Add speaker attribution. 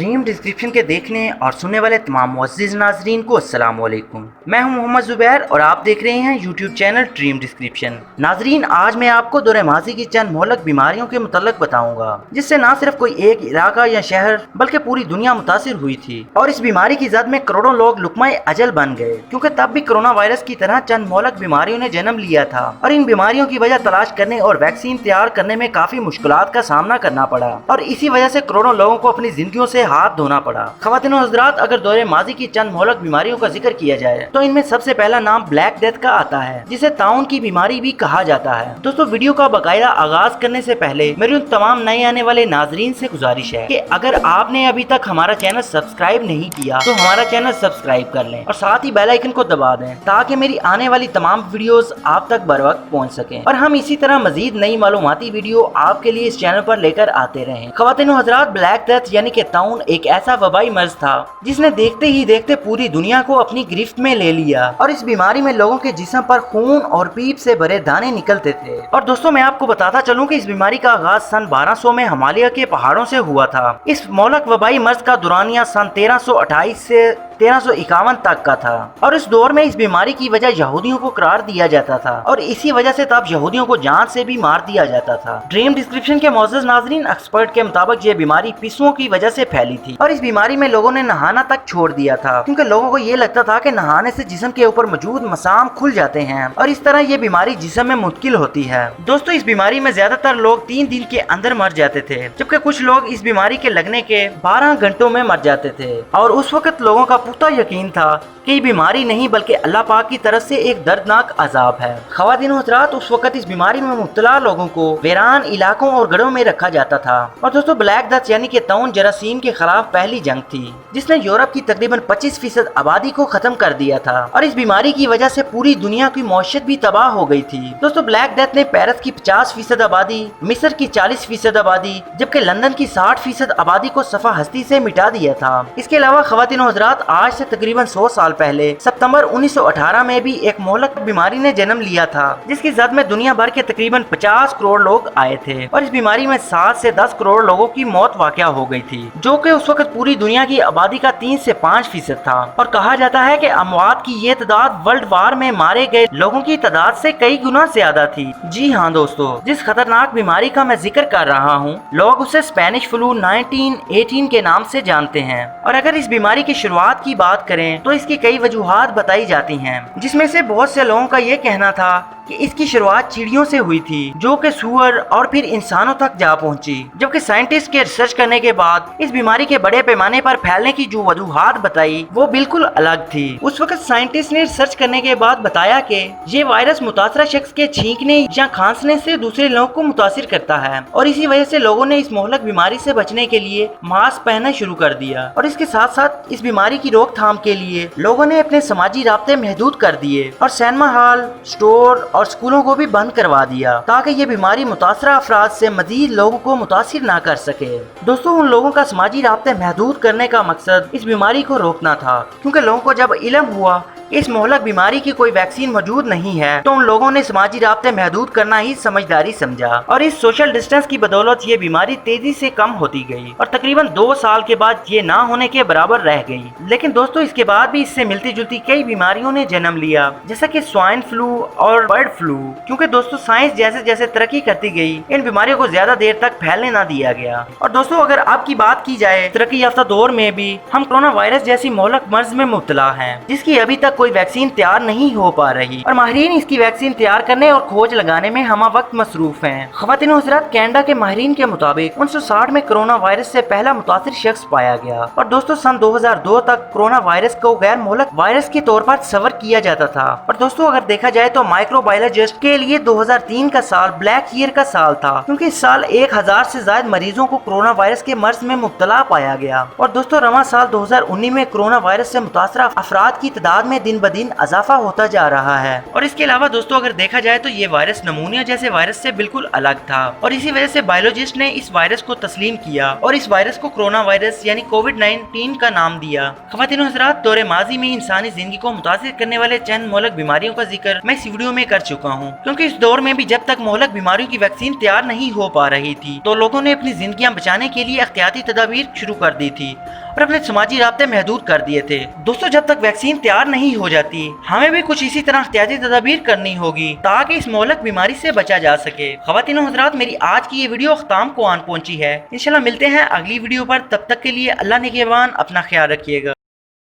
Speaker 1: Dream description के देखने और सुनने वाले तमाम मुअज़्ज़िज़ नाज़रीन को अस्सलाम वालेकुम। मैं हूं मोहम्मद ज़ुबैर और आप देख रहे हैं यूट्यूब चैनल ड्रीम डिस्क्रिप्शन। नाज़रीन, आज मैं आपको दौरे माज़ी की चंद मोहलक बीमारियों के मुतल्लिक़ बताऊंगा जिससे न सिर्फ कोई एक इलाका या शहर बल्कि पूरी दुनिया मुतासिर हुई थी और इस बीमारी की जद में करोड़ों लोग लुक़्मा-ए अजल बन गए, क्योंकि तब भी कोरोना वायरस की तरह चंद मोहलक बीमारियों ने जन्म लिया था और इन बीमारियों की वजह तलाश करने और वैक्सीन तैयार करने में काफी मुश्किलात का सामना करना पड़ा और इसी वजह से करोड़ों लोगों को अपनी जिंदगियों से हाथ धोना पड़ा। ख़वातीन और हज़रात, अगर दौरे माज़ी की चंद मोहलक बीमारियों का जिक्र किया जाए तो इनमें सबसे पहला नाम ब्लैक डेथ का आता है, जिसे ताउन की बीमारी भी कहा जाता है। दोस्तों, वीडियो का बाकायदा आगाज करने से पहले मेरी उन तमाम नए आने वाले नाजरीन से गुजारिश है कि अगर आपने अभी तक हमारा चैनल सब्सक्राइब नहीं किया तो हमारा चैनल सब्सक्राइब कर लें और साथ ही बेल आइकन को दबा दें ताकि मेरी आने वाली तमाम वीडियोस आप तक बर वक्त पहुँच सकें और हम इसी तरह मजीद नई मालूमाती वीडियो आपके लिए इस चैनल पर लेकर आते रहें। ख़वातीन और हज़रात, ब्लैक डेथ यानी कि ताउन एक ऐसा वबाई मर्ज था जिसने देखते ही देखते पूरी दुनिया को अपनी गिरफ्त में ले लिया और इस बीमारी में लोगों के जिस्म पर खून और पीप से भरे दाने निकलते थे। और दोस्तों, मैं आपको बताता चलूं कि इस बीमारी का आगाज सन 1200 में हिमालय के पहाड़ों से हुआ था। इस मोहलक वबाई मर्ज का दुरानिया सन 1328 से 1351 तक का था और इस दौर में इस बीमारी की वजह यहूदियों को करार दिया जाता था और इसी वजह से तब यहूदियों को जान से भी मार दिया जाता था। ड्रीम डिस्क्रिप्शन के मौजूद नाजरीन, एक्सपर्ट के मुताबिक ये बीमारी पिस्सुओं की वजह से फैली थी और इस बीमारी में लोगों ने नहाना तक छोड़ दिया था, क्योंकि लोगों को ये लगता था कि नहाने से जिस्म के ऊपर मौजूद मसाम खुल जाते हैं और इस तरह ये बीमारी जिस्म में मुंतकिल होती है। दोस्तों, इस बीमारी में ज्यादातर लोग 3 दिन के अंदर मर जाते थे, जबकि कुछ लोग इस बीमारी के लगने के 12 घंटों में मर जाते थे और उस वक्त लोगों का पुख्ता यकीन था कि ये बीमारी नहीं बल्कि अल्लाह पाक की तरफ से एक दर्दनाक अजाब है। ख़वातीन और हज़रात, उस वक्त इस बीमारी में मुब्तला लोगों को वीरान इलाकों और गढ़ों में रखा जाता था। और दोस्तों, ब्लैक डेथ यानी कि ताउन जरासीम के खिलाफ पहली जंग थी जिसने यूरोप की तकरीबन 25% आबादी को खत्म कर दिया था और इस बीमारी की वजह से पूरी दुनिया की मौशत भी तबाह हो गई थी। दोस्तों, ब्लैक डेथ ने पेरिस की 50% आबादी, मिस्र की 40% आबादी जबकि लंदन की 60% आबादी को सफा हस्ती से मिटा दिया था। इसके अलावा ख़वातीन और हज़रात, आज से तकरीबन 100 साल पहले सितंबर 1918 में भी एक मोहलक बीमारी ने जन्म लिया था जिसकी जद में दुनिया भर के तकरीबन 50 करोड़ लोग आए थे और इस बीमारी में 7 से 10 करोड़ लोगों की मौत वाक़या हो गई थी, जो कि उस वक्त पूरी दुनिया की आबादी का 3 से 5% था और कहा जाता है कि अमवात की ये तादाद वर्ल्ड वार में मारे गए लोगों की तादाद से कई गुना ज्यादा थी। जी हाँ दोस्तों, जिस खतरनाक बीमारी का मैं जिक्र कर रहा हूँ लोग उसे स्पेनिश फ्लू 1918 के नाम से जानते हैं और अगर इस बीमारी की शुरुआत की बात करें तो इसकी कई वजूहात बताई जाती हैं, जिसमें से बहुत से लोगों का ये कहना था कि इसकी शुरुआत चिड़ियों से हुई थी जो कि सूअर और फिर इंसानों तक जा पहुंची, जबकि साइंटिस्ट के रिसर्च करने के बाद इस बीमारी के बड़े पैमाने पर फैलने की जो वजूहात बताई वो बिल्कुल अलग थी। उस वक्त साइंटिस्ट ने रिसर्च करने के बाद बताया कि ये वायरस मुतासरा शख्स के छींकने या खांसने से दूसरे लोगों को मुतासिर करता है और इसी वजह से लोगों ने इस मोहलक बीमारी से बचने के लिए मास्क पहनना शुरू कर दिया और इसके साथ साथ इस बीमारी की रोकथाम के लिए लोगों ने अपने समाजी राब्ते महदूद कर दिए और सिनेमा हॉल, स्टोर और स्कूलों को भी बंद करवा दिया ताकि ये बीमारी मुतासरा अफराद से मजीद लोगों को मुतासिर ना कर सके। दोस्तों, उन लोगों का समाजी राब्ते महदूद करने का मकसद इस बीमारी को रोकना था, क्योंकि लोगों को जब इल्म हुआ इस मोहलक बीमारी की कोई वैक्सीन मौजूद नहीं है तो उन लोगों ने समाजी राब्ते महदूद करना ही समझदारी समझा और इस सोशल डिस्टेंस की बदौलत ये बीमारी तेजी से कम होती गई और तकरीबन 2 साल के बाद ये ना होने के बराबर रह गई। लेकिन दोस्तों, इसके बाद भी इससे मिलती जुलती कई बीमारियों ने जन्म लिया, जैसा कि स्वाइन फ्लू और बर्ड फ्लू, क्योंकि दोस्तों साइंस जैसे जैसे तरक्की करती गई इन बीमारियों को ज्यादा देर तक फैलने ना दिया गया। और दोस्तों, अगर आपकी बात की जाए तरक्की याफ्ता दौर में भी हम कोरोना वायरस जैसी मोहलक मर्ज में मुब्तला हैं जिसकी अभी तक कोई वैक्सीन तैयार नहीं हो पा रही और माहिरीन इसकी वैक्सीन तैयार करने और खोज लगाने में हम वक्त मसरूफ हैं। ख़वातीन और हज़रात, कनाडा के माहिरीन के मुताबिक 1960 में कोरोना वायरस से पहला मुतासिर शख्स पाया गया और दोस्तों सन 2002 तक कोरोना वायरस को गैर मोहलक वायरस के तौर पर तस्वर किया जाता था। और दोस्तों, अगर देखा जाए तो माइक्रोबायोलॉजिस्ट के लिए 2003 का साल ब्लैक ईयर का साल था, क्योंकि इस साल 1000 से ज्यादा मरीजों को कोरोना वायरस के मर्ज में मुब्तला पाया गया। और दोस्तों, रवां साल 2019 में कोरोना वायरस से मुतासरा अफराद की तादाद में दिन دن بدن اضافہ ہوتا جا رہا ہے۔ اور اس کے علاوہ دوستوں اگر دیکھا جائے تو یہ وائرس نمونیا جیسے وائرس سے بالکل الگ تھا، اور اسی وجہ سے بایولوجسٹ نے اس وائرس کو تسلیم کیا اور اس وائرس کو کرونا وائرس یعنی کووڈ-19 کا نام دیا۔ خواتین و حضرات، دور ماضی میں انسانی زندگی کو متاثر کرنے والے چند مہلک بیماریوں کا ذکر میں اس ویڈیو میں کر چکا ہوں، کیونکہ اس دور میں بھی جب تک مہلک بیماریوں کی ویکسین تیار نہیں ہو پا رہی تھی تو لوگوں نے اپنی زندگیاں بچانے کے لیے احتیاطی تدابیر شروع کر دی تھی اور اپنے سماجی رابطے محدود کر دیے تھے۔ دوستوں جب تک ویکسین تیار نہیں ہو جاتی ہمیں بھی کچھ اسی طرح احتیاطی تدابیر کرنی ہوگی تاکہ اس مہلک بیماری سے بچا جا سکے۔ خواتین و حضرات، میری آج کی یہ ویڈیو اختتام کو آن پہنچی ہے۔ انشاءاللہ ملتے ہیں اگلی ویڈیو پر، تب تک کے لیے اللہ نگہبان، اپنا خیال رکھیے گا۔